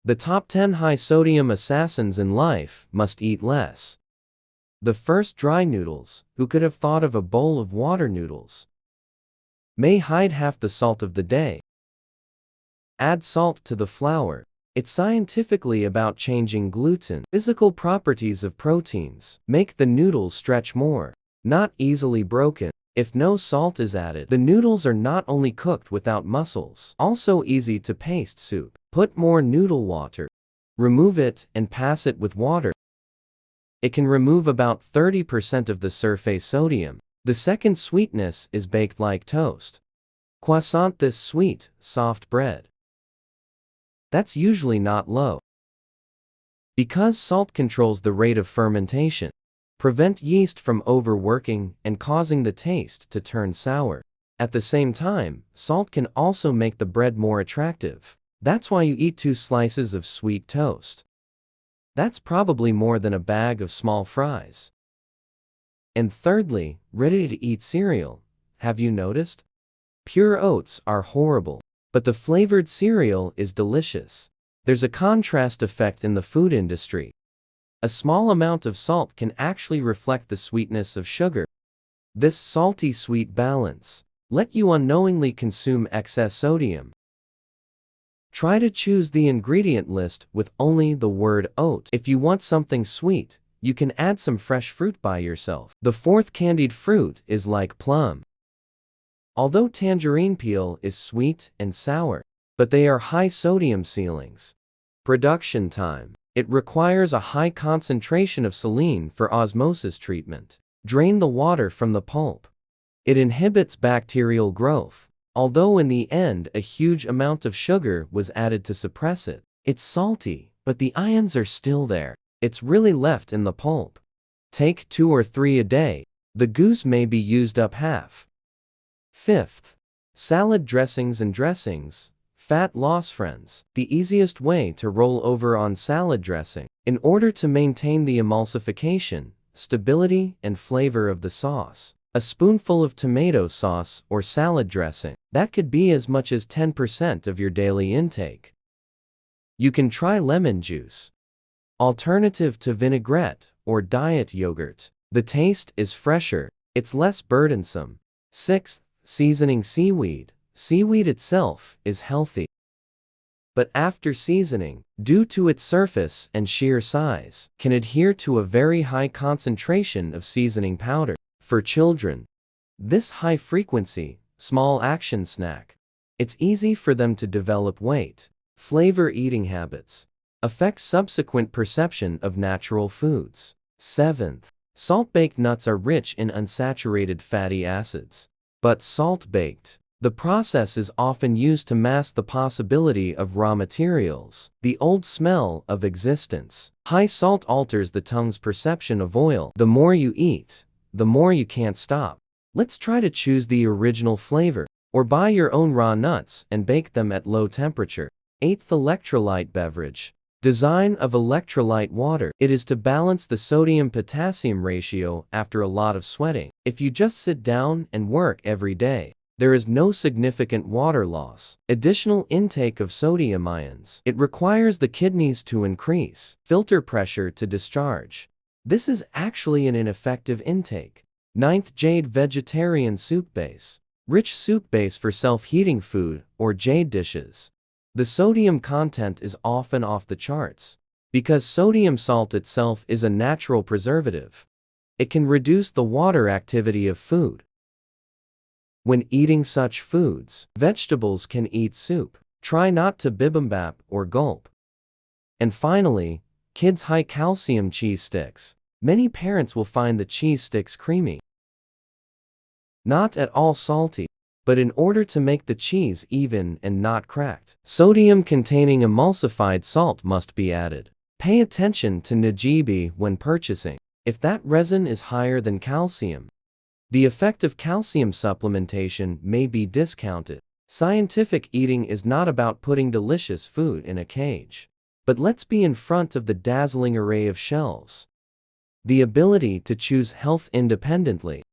The top 10 high-sodium assassins in life must eat less. The first, dry noodles. Who could have thought of a bowl of water noodles? May hide half the salt of the day. Add salt to the flour. It's scientifically about changing gluten. Physical properties of proteins. Make the noodles stretch more. Not easily broken. If no salt is added, the noodles are not only cooked without muscles, also easy to paste soup. Put more noodle water. Remove it and pass it with water. It can remove about 30% of the surface sodium. The second, sweetness, is baked like toast. Croissant, this sweet, soft bread. That's usually not low. Because salt controls the rate of fermentation. Prevent yeast from overworking and causing the taste to turn sour. At the same time, salt can also make the bread more attractive. That's why you eat 2 slices of sweet toast. That's probably more than a bag of small fries. And thirdly, ready-to-eat cereal. Have you noticed? Pure oats are horrible, but the flavored cereal is delicious. There's a contrast effect in the food industry. A small amount of salt can actually reflect the sweetness of sugar. This salty-sweet balance let you unknowingly consume excess sodium. Try to choose the ingredient list with only the word oat. If you want something sweet, you can add some fresh fruit by yourself. The fourth, candied fruit, is like plum. Although tangerine peel is sweet and sour, but they are high sodium ceilings. Production time. It requires a high concentration of saline for osmosis treatment. Drain the water from the pulp. It inhibits bacterial growth. Although in the end a huge amount of sugar was added to suppress it. It's salty, but the ions are still there. It's really left in the pulp. Take 2 or 3 a day. The goose may be used up half. Fifth, salad dressings and dressings. Fat loss, friends. The easiest way to roll over on salad dressing. In order to maintain the emulsification, stability, and flavor of the sauce. A spoonful of tomato sauce or salad dressing. That could be as much as 10% of your daily intake. You can try lemon juice. Alternative to vinaigrette or diet yogurt. The taste is fresher. It's less burdensome. Sixth, seasoning seaweed. Seaweed itself is healthy. But after seasoning, due to its surface and sheer size, can adhere to a very high concentration of seasoning powder. For children, this high-frequency, small-action snack, it's easy for them to develop weight. Flavor eating habits. Affects subsequent perception of natural foods. Seventh, salt-baked nuts are rich in unsaturated fatty acids. But salt-baked. The process is often used to mask the possibility of raw materials, the old smell of existence. High salt alters the tongue's perception of oil. The more you eat, the more you can't stop. Let's try to choose the original flavor, or buy your own raw nuts and bake them at low temperature. Eighth, electrolyte beverage. Design of electrolyte water. It is to balance the sodium-potassium ratio after a lot of sweating. If you just sit down and work every day, there is no significant water loss. Additional intake of sodium ions. It requires the kidneys to increase filter pressure to discharge. This is actually an ineffective intake. Ninth, jade vegetarian soup base. Rich soup base for self-heating food or jade dishes. The sodium content is often off the charts. Because sodium salt itself is a natural preservative, it can reduce the water activity of food. When eating such foods, vegetables can eat soup. Try not to bibimbap or gulp. And finally, kids' high-calcium cheese sticks. Many parents will find the cheese sticks creamy. Not at all salty, but in order to make the cheese even and not cracked, sodium-containing emulsified salt must be added. Pay attention to Najibi when purchasing. If that resin is higher than calcium, the effect of calcium supplementation may be discounted. Scientific eating is not about putting delicious food in a cage, but let's be in front of the dazzling array of shelves. The ability to choose health independently.